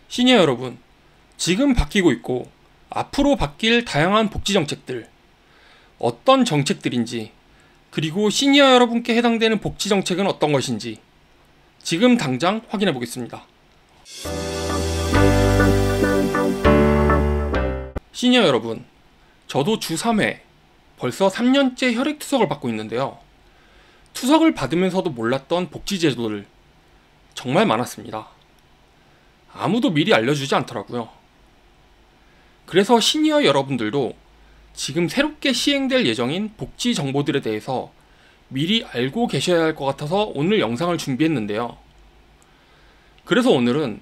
시니어 여러분, 지금 바뀌고 있고 앞으로 바뀔 다양한 복지 정책들, 어떤 정책들인지, 그리고 시니어 여러분께 해당되는 복지 정책은 어떤 것인지 지금 당장 확인해 보겠습니다. 시니어 여러분, 저도 주 3회, 벌써 3년째 혈액투석을 받고 있는데요. 투석을 받으면서도 몰랐던 복지 제도들 정말 많았습니다. 아무도 미리 알려주지 않더라고요. 그래서 시니어 여러분들도 지금 새롭게 시행될 예정인 복지 정보들에 대해서 미리 알고 계셔야 할 것 같아서 오늘 영상을 준비했는데요. 그래서 오늘은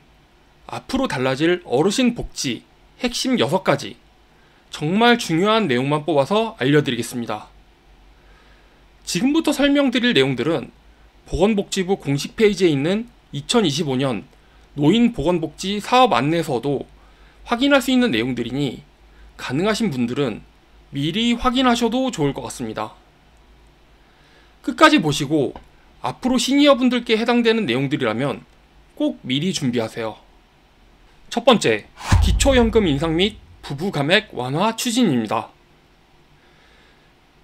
앞으로 달라질 어르신 복지 핵심 6가지 정말 중요한 내용만 뽑아서 알려드리겠습니다. 지금부터 설명드릴 내용들은 보건복지부 공식 페이지에 있는 2025년 노인보건복지 사업 안내서도 확인할 수 있는 내용들이니 가능하신 분들은 미리 확인하셔도 좋을 것 같습니다. 끝까지 보시고 앞으로 시니어분들께 해당되는 내용들이라면 꼭 미리 준비하세요. 첫 번째, 기초연금 인상 및 부부 감액 완화 추진입니다.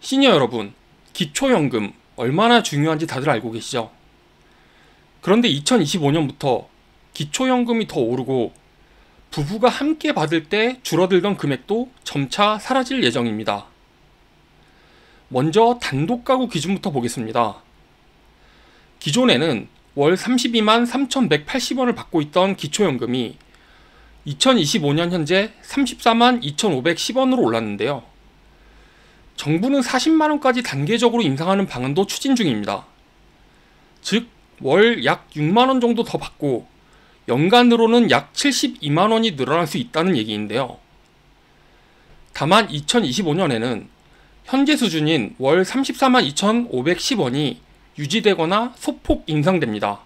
시니어 여러분, 기초연금 얼마나 중요한지 다들 알고 계시죠? 그런데 2025년부터 기초연금이 더 오르고 부부가 함께 받을 때 줄어들던 금액도 점차 사라질 예정입니다. 먼저 단독가구 기준부터 보겠습니다. 기존에는 월 32만 3,180원을 받고 있던 기초연금이 2025년 현재 34만 2,510원으로 올랐는데요. 정부는 40만원까지 단계적으로 인상하는 방안도 추진 중입니다. 즉, 월 약 6만원 정도 더 받고 연간으로는 약 72만원이 늘어날 수 있다는 얘기인데요. 다만 2025년에는 현재 수준인 월 34만 2,510원이 유지되거나 소폭 인상됩니다.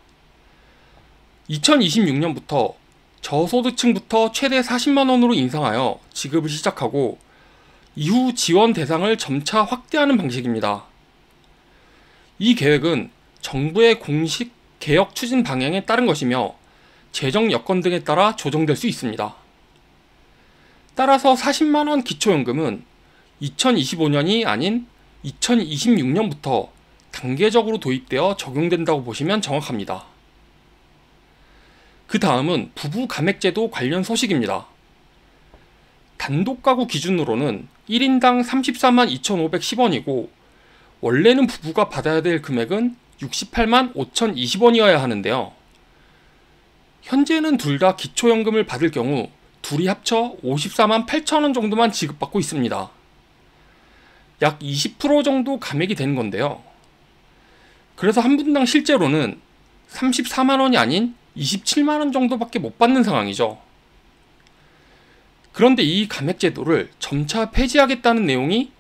2026년부터 저소득층부터 최대 40만원으로 인상하여 지급을 시작하고 이후 지원 대상을 점차 확대하는 방식입니다. 이 계획은 정부의 공식 개혁 추진 방향에 따른 것이며 재정 여건 등에 따라 조정될 수 있습니다. 따라서 40만원 기초연금은 2025년이 아닌 2026년부터 단계적으로 도입되어 적용된다고 보시면 정확합니다. 그 다음은 부부 감액제도 관련 소식입니다. 단독가구 기준으로는 1인당 34만 2,510원이고 원래는 부부가 받아야 될 금액은 68만 5,020원이어야 하는데요. 현재는 둘 다 기초연금을 받을 경우 둘이 합쳐 54만 8천원 정도만 지급받고 있습니다. 약 20% 정도 감액이 되는 건데요. 그래서 한 분당 실제로는 34만원이 아닌 27만원 정도밖에 못 받는 상황이죠. 그런데 이 감액제도를 점차 폐지하겠다는 내용이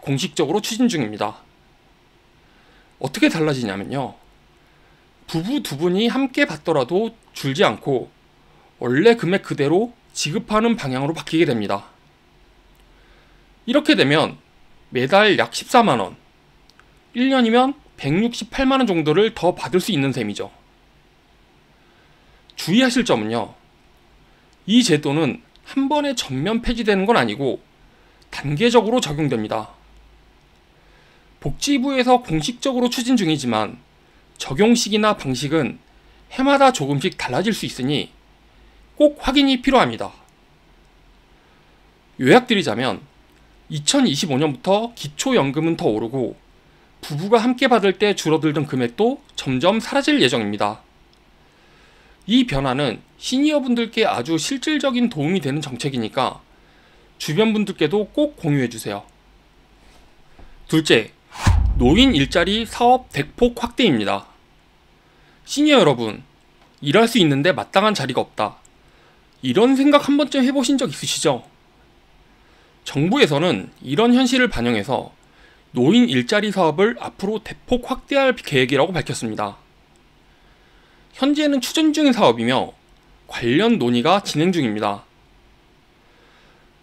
공식적으로 추진 중입니다. 어떻게 달라지냐면요. 부부 두 분이 함께 받더라도 줄지 않고 원래 금액 그대로 지급하는 방향으로 바뀌게 됩니다. 이렇게 되면 매달 약 14만원, 1년이면 168만원 정도를 더 받을 수 있는 셈이죠. 주의하실 점은요. 이 제도는 한 번에 전면 폐지되는 건 아니고 단계적으로 적용됩니다. 복지부에서 공식적으로 추진 중이지만 적용식이나 방식은 해마다 조금씩 달라질 수 있으니 꼭 확인이 필요합니다. 요약드리자면 2025년부터 기초연금은 더 오르고 부부가 함께 받을 때 줄어들던 금액도 점점 사라질 예정입니다. 이 변화는 시니어분들께 아주 실질적인 도움이 되는 정책이니까 주변 분들께도 꼭 공유해주세요. 둘째, 노인 일자리 사업 대폭 확대입니다. 시니어 여러분, 일할 수 있는데 마땅한 자리가 없다. 이런 생각 한 번쯤 해보신 적 있으시죠? 정부에서는 이런 현실을 반영해서 노인 일자리 사업을 앞으로 대폭 확대할 계획이라고 밝혔습니다. 현재는 추진 중인 사업이며 관련 논의가 진행 중입니다.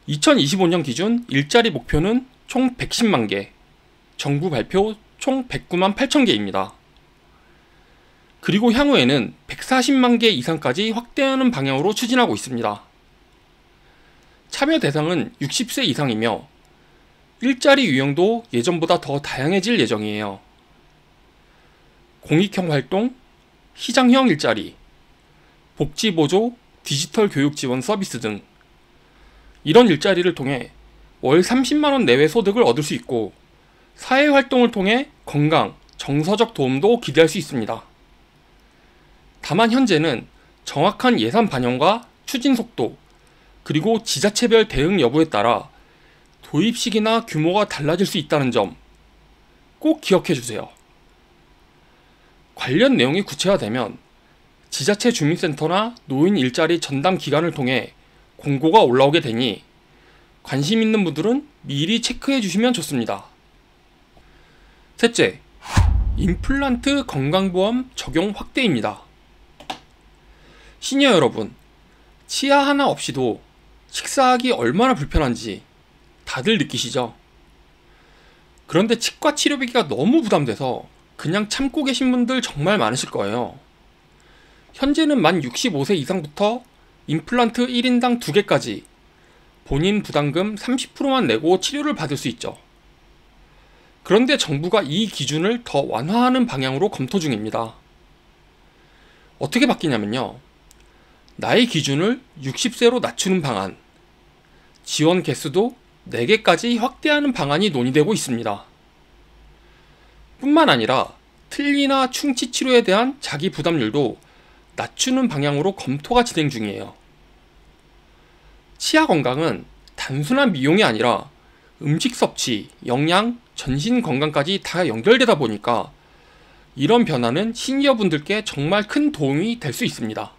2025년 기준 일자리 목표는 총 110만 개, 정부 발표 총 109만 8천 개입니다. 그리고 향후에는 140만 개 이상까지 확대하는 방향으로 추진하고 있습니다. 참여 대상은 60세 이상이며 일자리 유형도 예전보다 더 다양해질 예정이에요. 공익형 활동, 시장형 일자리, 복지보조, 디지털 교육 지원 서비스 등 이런 일자리를 통해 월 30만원 내외 소득을 얻을 수 있고 사회활동을 통해 건강, 정서적 도움도 기대할 수 있습니다. 다만 현재는 정확한 예산 반영과 추진 속도, 그리고 지자체별 대응 여부에 따라 도입 시기나 규모가 달라질 수 있다는 점 꼭 기억해 주세요. 관련 내용이 구체화되면 지자체 주민센터나 노인 일자리 전담 기관을 통해 공고가 올라오게 되니 관심 있는 분들은 미리 체크해 주시면 좋습니다. 셋째, 임플란트 건강보험 적용 확대입니다. 시니어 여러분, 치아 하나 없이도 식사하기 얼마나 불편한지 다들 느끼시죠? 그런데 치과 치료비가 너무 부담돼서 그냥 참고 계신 분들 정말 많으실 거예요. 현재는 만 65세 이상부터 임플란트 1인당 2개까지 본인 부담금 30%만 내고 치료를 받을 수 있죠. 그런데 정부가 이 기준을 더 완화하는 방향으로 검토 중입니다. 어떻게 바뀌냐면요. 나이 기준을 60세로 낮추는 방안, 지원 개수도 4개까지 확대하는 방안이 논의되고 있습니다. 뿐만 아니라 틀니나 충치 치료에 대한 자기 부담률도 낮추는 방향으로 검토가 진행 중이에요. 치아 건강은 단순한 미용이 아니라 음식 섭취, 영양, 전신 건강까지 다 연결되다 보니까 이런 변화는 시니어분들께 정말 큰 도움이 될 수 있습니다.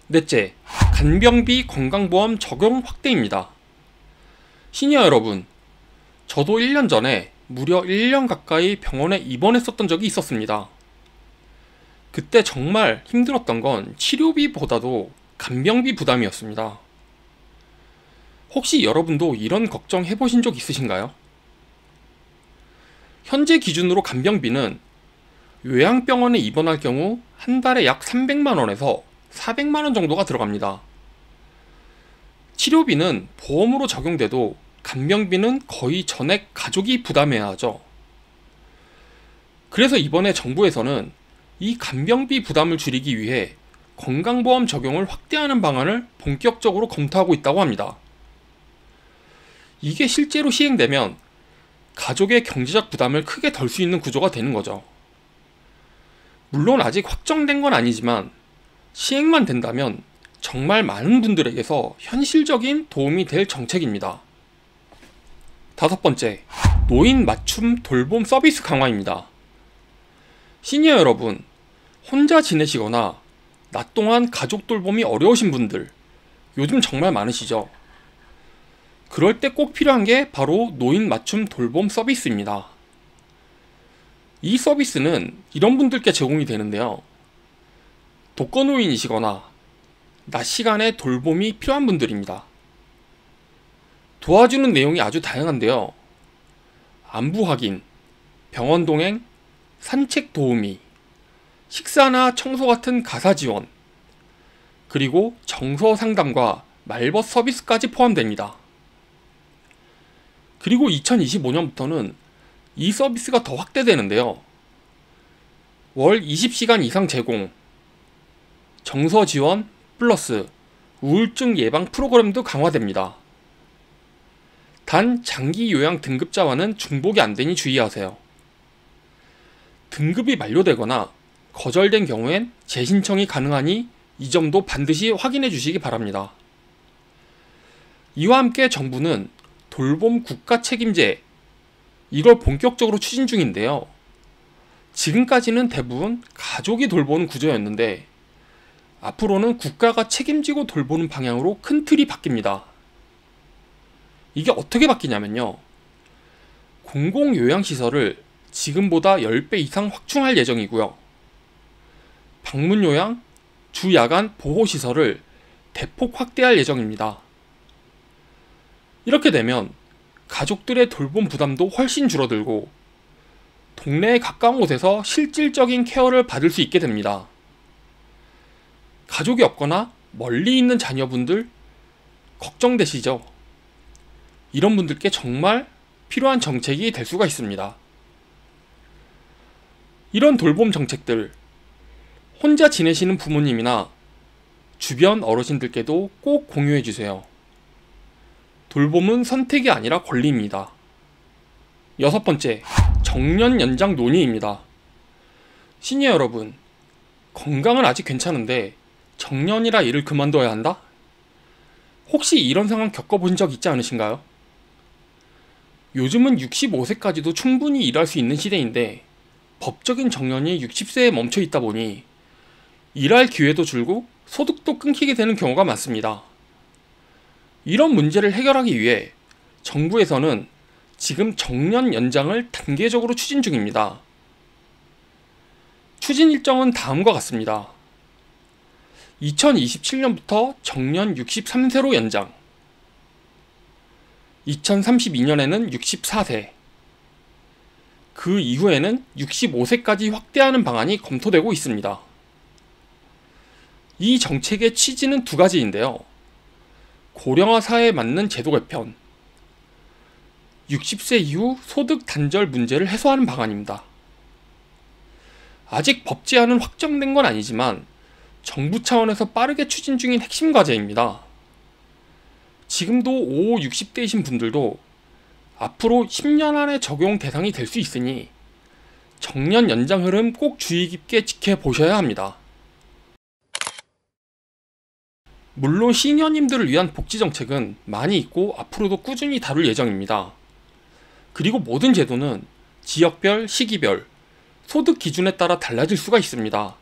넷째, 간병비 건강보험 적용 확대입니다. 시니어 여러분, 저도 1년 전에 무려 1년 가까이 병원에 입원했었던 적이 있었습니다. 그때 정말 힘들었던 건 치료비보다도 간병비 부담이었습니다. 혹시 여러분도 이런 걱정 해보신 적 있으신가요? 현재 기준으로 간병비는 요양병원에 입원할 경우 한 달에 약 300만원에서 400만원 정도가 들어갑니다. 치료비는 보험으로 적용돼도 간병비는 거의 전액 가족이 부담해야 하죠. 그래서 이번에 정부에서는 이 간병비 부담을 줄이기 위해 건강보험 적용을 확대하는 방안을 본격적으로 검토하고 있다고 합니다. 이게 실제로 시행되면 가족의 경제적 부담을 크게 덜 수 있는 구조가 되는 거죠. 물론 아직 확정된 건 아니지만 시행만 된다면 정말 많은 분들에게서 현실적인 도움이 될 정책입니다. 다섯 번째, 노인 맞춤 돌봄 서비스 강화입니다. 시니어 여러분, 혼자 지내시거나 낮 동안 가족 돌봄이 어려우신 분들 요즘 정말 많으시죠? 그럴 때 꼭 필요한 게 바로 노인 맞춤 돌봄 서비스입니다. 이 서비스는 이런 분들께 제공이 되는데요. 독거노인이시거나 낮 시간에 돌봄이 필요한 분들입니다. 도와주는 내용이 아주 다양한데요. 안부 확인, 병원 동행, 산책 도우미, 식사나 청소 같은 가사 지원, 그리고 정서 상담과 말벗 서비스까지 포함됩니다. 그리고 2025년부터는 이 서비스가 더 확대되는데요. 월 20시간 이상 제공, 정서 지원 플러스 우울증 예방 프로그램도 강화됩니다. 단 장기 요양 등급자와는 중복이 안 되니 주의하세요. 등급이 만료되거나 거절된 경우엔 재신청이 가능하니 이 점도 반드시 확인해 주시기 바랍니다. 이와 함께 정부는 돌봄 국가 책임제, 이걸 본격적으로 추진 중인데요. 지금까지는 대부분 가족이 돌보는 구조였는데 앞으로는 국가가 책임지고 돌보는 방향으로 큰 틀이 바뀝니다. 이게 어떻게 바뀌냐면요. 공공요양시설을 지금보다 10배 이상 확충할 예정이고요. 방문요양, 주야간 보호시설을 대폭 확대할 예정입니다. 이렇게 되면 가족들의 돌봄 부담도 훨씬 줄어들고 동네에 가까운 곳에서 실질적인 케어를 받을 수 있게 됩니다. 가족이 없거나 멀리 있는 자녀분들 걱정되시죠? 이런 분들께 정말 필요한 정책이 될 수가 있습니다. 이런 돌봄 정책들, 혼자 지내시는 부모님이나 주변 어르신들께도 꼭 공유해 주세요. 돌봄은 선택이 아니라 권리입니다. 6번째, 정년 연장 논의입니다. 시니어 여러분, 건강은 아직 괜찮은데 정년이라 일을 그만둬야 한다? 혹시 이런 상황 겪어본 적 있지 않으신가요? 요즘은 65세까지도 충분히 일할 수 있는 시대인데 법적인 정년이 60세에 멈춰 있다 보니 일할 기회도 줄고 소득도 끊기게 되는 경우가 많습니다. 이런 문제를 해결하기 위해 정부에서는 지금 정년 연장을 단계적으로 추진 중입니다. 추진 일정은 다음과 같습니다. 2027년부터 정년 63세로 연장, 2032년에는 64세, 그 이후에는 65세까지 확대하는 방안이 검토되고 있습니다. 이 정책의 취지는 두 가지인데요. 고령화 사회에 맞는 제도 개편, 60세 이후 소득 단절 문제를 해소하는 방안입니다. 아직 법 제안은 확정된 건 아니지만 정부 차원에서 빠르게 추진 중인 핵심 과제입니다. 지금도 5, 60대이신 분들도 앞으로 10년 안에 적용 대상이 될 수 있으니 정년 연장 흐름 꼭 주의 깊게 지켜보셔야 합니다. 물론 시니어님들을 위한 복지 정책은 많이 있고 앞으로도 꾸준히 다룰 예정입니다. 그리고 모든 제도는 지역별, 시기별, 소득 기준에 따라 달라질 수가 있습니다.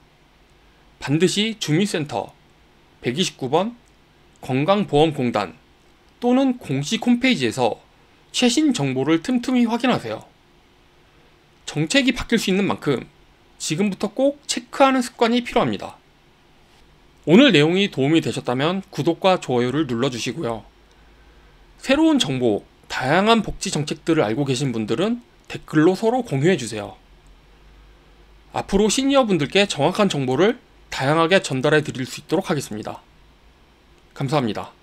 반드시 주민센터 129번 건강보험공단 또는 공식 홈페이지에서 최신 정보를 틈틈이 확인하세요. 정책이 바뀔 수 있는 만큼 지금부터 꼭 체크하는 습관이 필요합니다. 오늘 내용이 도움이 되셨다면 구독과 좋아요를 눌러주시고요. 새로운 정보, 다양한 복지 정책들을 알고 계신 분들은 댓글로 서로 공유해주세요. 앞으로 시니어분들께 정확한 정보를 다양하게 전달해 드릴 수 있도록 하겠습니다. 감사합니다.